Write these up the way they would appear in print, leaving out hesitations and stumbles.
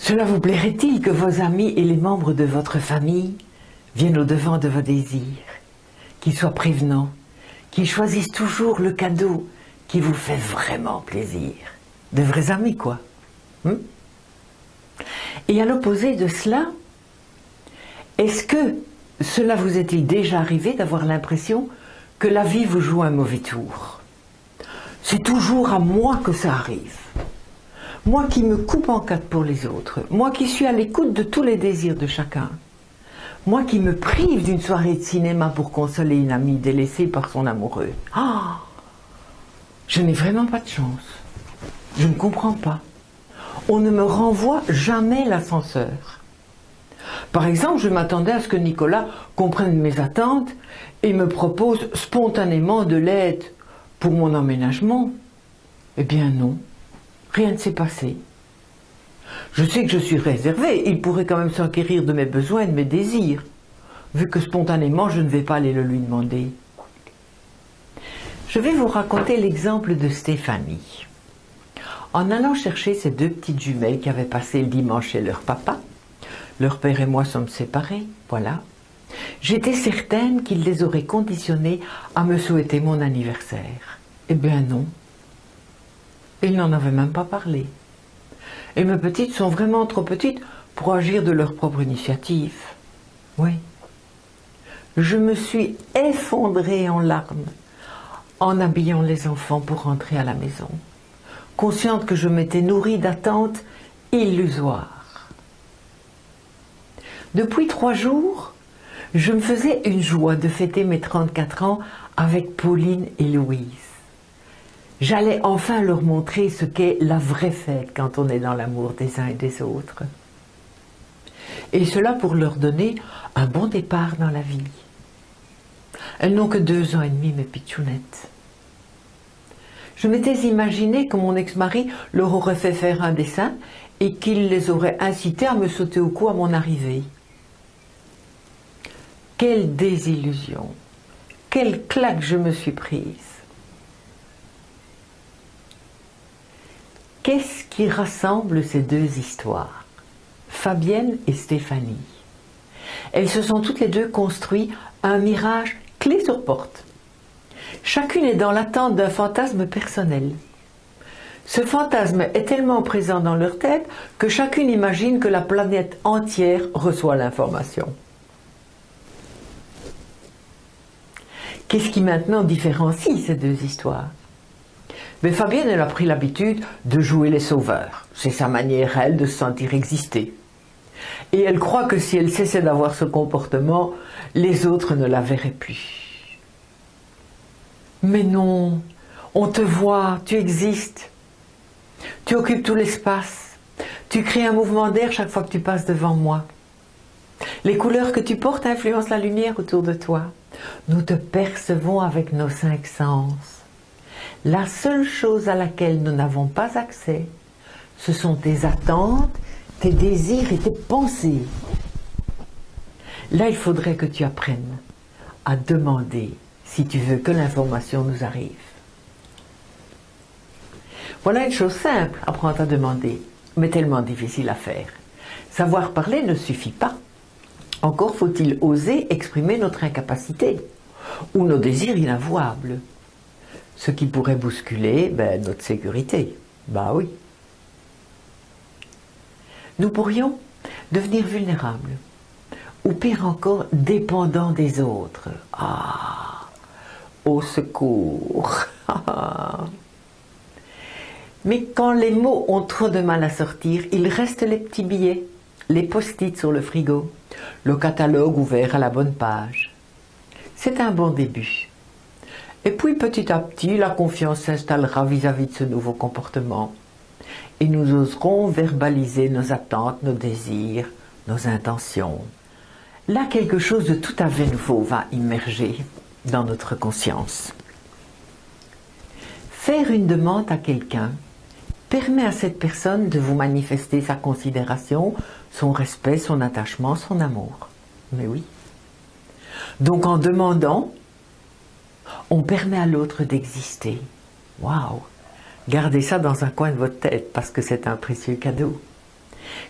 Cela vous plairait-il que vos amis et les membres de votre famille viennent au-devant de vos désirs, qu'ils soient prévenants, qu'ils choisissent toujours le cadeau qui vous fait vraiment plaisir? De vrais amis, quoi. Et à l'opposé de cela, est-ce que cela vous est-il déjà arrivé d'avoir l'impression que la vie vous joue un mauvais tour? C'est toujours à moi que ça arrive. Moi qui me coupe en quatre pour les autres, moi qui suis à l'écoute de tous les désirs de chacun, moi qui me prive d'une soirée de cinéma pour consoler une amie délaissée par son amoureux. Ah, je n'ai vraiment pas de chance. Je ne comprends pas. On ne me renvoie jamais l'ascenseur. Par exemple, je m'attendais à ce que Nicolas comprenne mes attentes et me propose spontanément de l'aide pour mon emménagement. Eh bien non. Rien ne s'est passé. Je sais que je suis réservée, il pourrait quand même s'enquérir de mes besoins et de mes désirs, vu que spontanément je ne vais pas aller le lui demander. Je vais vous raconter l'exemple de Stéphanie. En allant chercher ces deux petites jumelles qui avaient passé le dimanche chez leur papa, leur père et moi sommes séparés, voilà, j'étais certaine qu'il les aurait conditionnées à me souhaiter mon anniversaire. Eh bien non. Ils n'en avaient même pas parlé. Et mes petites sont vraiment trop petites pour agir de leur propre initiative. Oui. Je me suis effondrée en larmes en habillant les enfants pour rentrer à la maison, consciente que je m'étais nourrie d'attentes illusoires. Depuis 3 jours, je me faisais une joie de fêter mes 34 ans avec Pauline et Louise. J'allais enfin leur montrer ce qu'est la vraie fête quand on est dans l'amour des uns et des autres. Et cela pour leur donner un bon départ dans la vie. Elles n'ont que 2 ans et demi, mes pitchounettes. Je m'étais imaginé que mon ex-mari leur aurait fait faire un dessin et qu'il les aurait incités à me sauter au cou à mon arrivée. Quelle désillusion! Quelle claque je me suis prise! Qu'est-ce qui rassemble ces 2 histoires? Fabienne et Stéphanie. Elles se sont toutes les 2 construit un mirage clé sur porte. Chacune est dans l'attente d'un fantasme personnel. Ce fantasme est tellement présent dans leur tête que chacune imagine que la planète entière reçoit l'information. Qu'est-ce qui maintenant différencie ces 2 histoires? Mais Fabienne, elle a pris l'habitude de jouer les sauveurs. C'est sa manière, elle, de se sentir exister. Et elle croit que si elle cessait d'avoir ce comportement, les autres ne la verraient plus. Mais non, on te voit, tu existes. Tu occupes tout l'espace. Tu crées un mouvement d'air chaque fois que tu passes devant moi. Les couleurs que tu portes influencent la lumière autour de toi. Nous te percevons avec nos 5 sens. La seule chose à laquelle nous n'avons pas accès, ce sont tes attentes, tes désirs et tes pensées. Là, il faudrait que tu apprennes à demander si tu veux que l'information nous arrive. Voilà une chose simple, apprendre à demander, mais tellement difficile à faire. Savoir parler ne suffit pas. Encore faut-il oser exprimer notre incapacité ou nos désirs inavouables. Ce qui pourrait bousculer notre sécurité. Bah oui. Nous pourrions devenir vulnérables, ou pire encore, dépendants des autres. Ah, au secours. Mais quand les mots ont trop de mal à sortir, il reste les petits billets, les post-it sur le frigo, le catalogue ouvert à la bonne page. C'est un bon début. Et puis petit à petit, la confiance s'installera vis-à-vis de ce nouveau comportement. Et nous oserons verbaliser nos attentes, nos désirs, nos intentions. Là, quelque chose de tout à fait nouveau va immerger dans notre conscience. Faire une demande à quelqu'un permet à cette personne de vous manifester sa considération, son respect, son attachement, son amour. Mais oui. Donc en demandant, on permet à l'autre d'exister. Waouh! Gardez ça dans un coin de votre tête parce que c'est un précieux cadeau.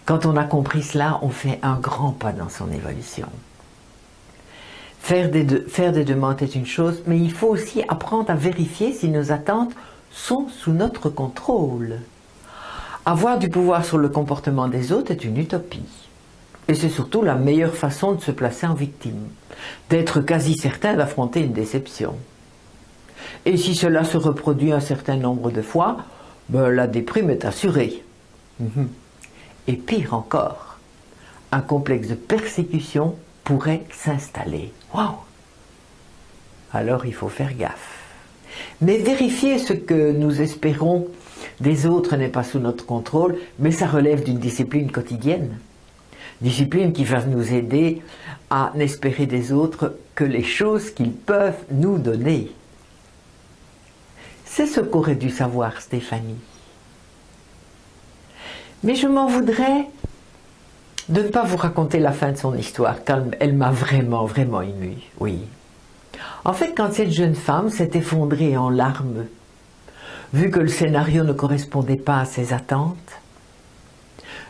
Quand on a compris cela, on fait un grand pas dans son évolution. Faire des demandes est une chose, mais il faut aussi apprendre à vérifier si nos attentes sont sous notre contrôle. Avoir du pouvoir sur le comportement des autres est une utopie. Et c'est surtout la meilleure façon de se placer en victime, d'être quasi certain d'affronter une déception. Et si cela se reproduit un certain nombre de fois, ben, la déprime est assurée. Et pire encore, un complexe de persécution pourrait s'installer. Waouh! Alors il faut faire gaffe. Mais vérifier ce que nous espérons des autres n'est pas sous notre contrôle, mais ça relève d'une discipline quotidienne. Discipline qui va nous aider à n'espérer des autres que les choses qu'ils peuvent nous donner. C'est ce qu'aurait dû savoir Stéphanie. Mais je m'en voudrais de ne pas vous raconter la fin de son histoire, car elle m'a vraiment, vraiment émue, oui. En fait, quand cette jeune femme s'est effondrée en larmes, vu que le scénario ne correspondait pas à ses attentes,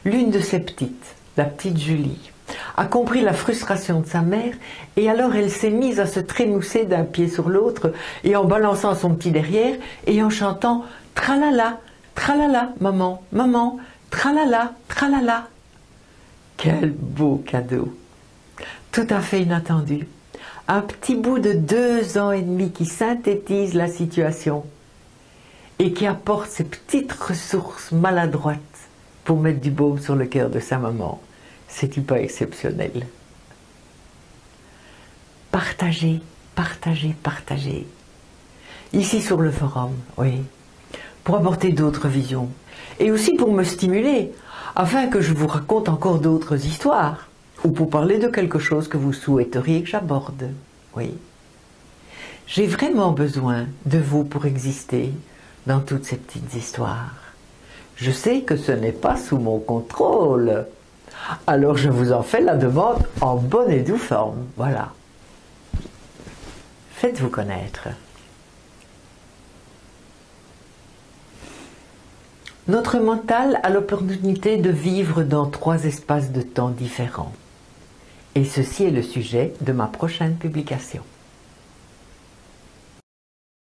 l'une de ses petites, la petite Julie, a compris la frustration de sa mère et alors elle s'est mise à se trémousser d'un pied sur l'autre et en balançant son petit derrière et en chantant « Tralala, tralala, maman, maman, tralala, tralala ». Quel beau cadeau! Tout à fait inattendu. Un petit bout de 2 ans et demi qui synthétise la situation et qui apporte ses petites ressources maladroites pour mettre du baume sur le cœur de sa maman. C'est-tu pas exceptionnel? Partagez, partagez, partagez. Ici sur le forum, oui, pour apporter d'autres visions et aussi pour me stimuler afin que je vous raconte encore d'autres histoires ou pour parler de quelque chose que vous souhaiteriez que j'aborde. Oui. J'ai vraiment besoin de vous pour exister dans toutes ces petites histoires. Je sais que ce n'est pas sous mon contrôle. Alors je vous en fais la demande en bonne et due forme. Voilà. Faites-vous connaître. Notre mental a l'opportunité de vivre dans 3 espaces de temps différents. Et ceci est le sujet de ma prochaine publication.